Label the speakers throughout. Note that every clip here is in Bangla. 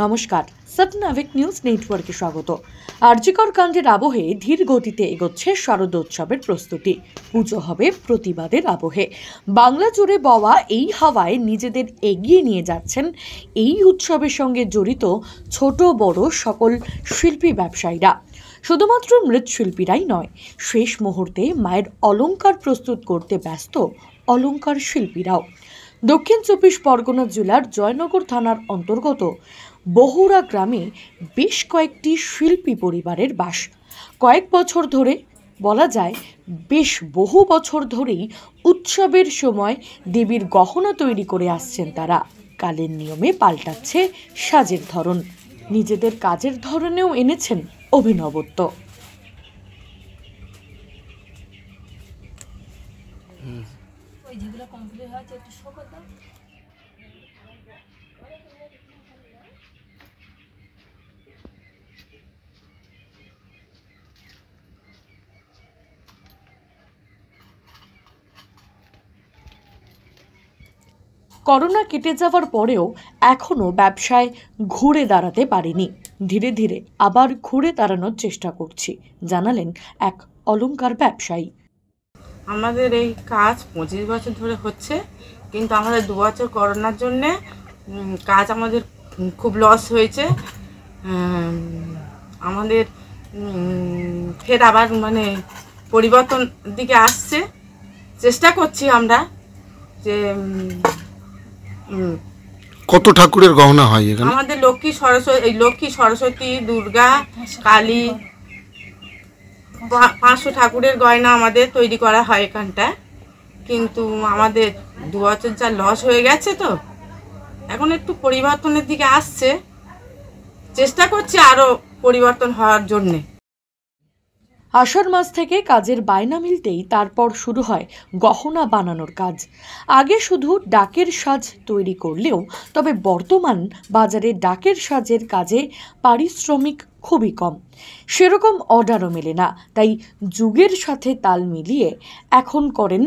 Speaker 1: নমস্কার, সাবনাভিক নিউজ নেটওয়ার্কে স্বাগত। আরজিকর কাণ্ডের আবহে ধীর গতিতে এগোচ্ছে শারদোৎসবের প্রস্তুতি। পুজো হবে প্রতিবাদের আবহে। বাংলা জুড়ে বওয়া এই হাওয়ায় নিজেদের এগিয়ে নিয়ে যাচ্ছেন এই উৎসবের সঙ্গে জড়িত ছোট বড় সকল শিল্পী ব্যবসায়ীরা। শুধুমাত্র মৃৎশিল্পীরাই নয়, শেষ মুহূর্তে মায়ের অলংকার প্রস্তুত করতে ব্যস্ত অলংকার শিল্পীরাও। দক্ষিণ ২৪ পরগনা জেলার জয়নগর থানার অন্তর্গত বহুরা গ্রামে বেশ কয়েকটি শিল্পী পরিবারের বাস। কয়েক বছর ধরে বলা যায় বেশ বহু বছর ধরেই উৎসবের সময় দেবীর গহনা তৈরি করে আসছেন তারা। কালের নিয়মে পাল্টাচ্ছে সাজের ধরন, নিজেদের কাজের ধরনেও এনেছেন অভিনবত্ব। করোনা কেটে যাওয়ার পরেও এখনও ব্যবসায় ঘুরে দাঁড়াতে পারিনি। ধীরে ধীরে আবার ঘুরে দাঁড়ানোর চেষ্টা করছি, জানালেন এক অলংকার ব্যবসায়ী।
Speaker 2: আমাদের এই কাজ 25 বছর ধরে হচ্ছে, কিন্তু আমাদের 2 বছর করোনার জন্যে কাজ আমাদের খুব লস হয়েছে। আমাদের ফের আবার পরিবর্তন দিকে আসছে, চেষ্টা করছি আমরা যে
Speaker 3: কত ঠাকুরের গহনা হয় এখানে?
Speaker 2: আমাদের লক্ষ্মী সরস্বতী দুর্গা কালী 500 ঠাকুরের গয়না আমাদের তৈরি করা হয় এখানটায়। কিন্তু আমাদের 2 বছর যা লস হয়ে গেছে, তো এখন একটু পরিবর্তনের দিকে আসছে, চেষ্টা করছি আরো পরিবর্তন হওয়ার জন্যে।
Speaker 1: আষাঢ় মাস থেকে কাজের বায়না মিলতেই তারপর শুরু হয় গহনা বানানোর কাজ। আগে শুধু ডাকের সাজ তৈরি করলেও তবে বর্তমান বাজারে ডাকের সাজের কাজে পারিশ্রমিক খুবই কম, সেরকম অর্ডারও মেলে না। তাই যুগের সাথে তাল মিলিয়ে এখন করেন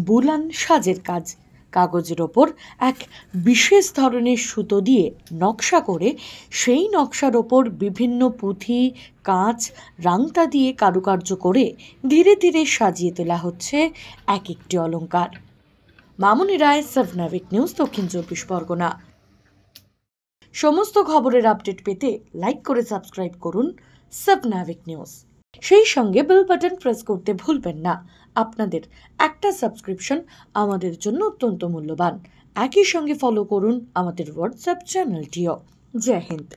Speaker 1: বুলান সাজের কাজ। কাগজের ওপর এক বিশেষ ধরনের সুতো দিয়ে নকশা করে সেই নকশার ওপর বিভিন্ন পুঁথি, কাঁচ, রাংতা দিয়ে কারুকার্য করে ধীরে ধীরে সাজিয়ে তোলা হচ্ছে এক একটি অলংকার। মামুনি রায়, সাবনাভিক নিউজ, দক্ষিণ ২৪ পরগনা। সমস্ত খবরের আপডেট পেতে লাইক করে সাবস্ক্রাইব করুন সাবনাভিক নিউজ। সেই সঙ্গে বেল বাটন প্রেস করতে ভুলবেন না। আপনাদের একটা সাবস্ক্রিপশন আমাদের জন্য অত্যন্ত মূল্যবান। একই সঙ্গে ফলো করুন আমাদের হোয়াটসঅ্যাপ চ্যানেলটিও। জয় হিন্দ।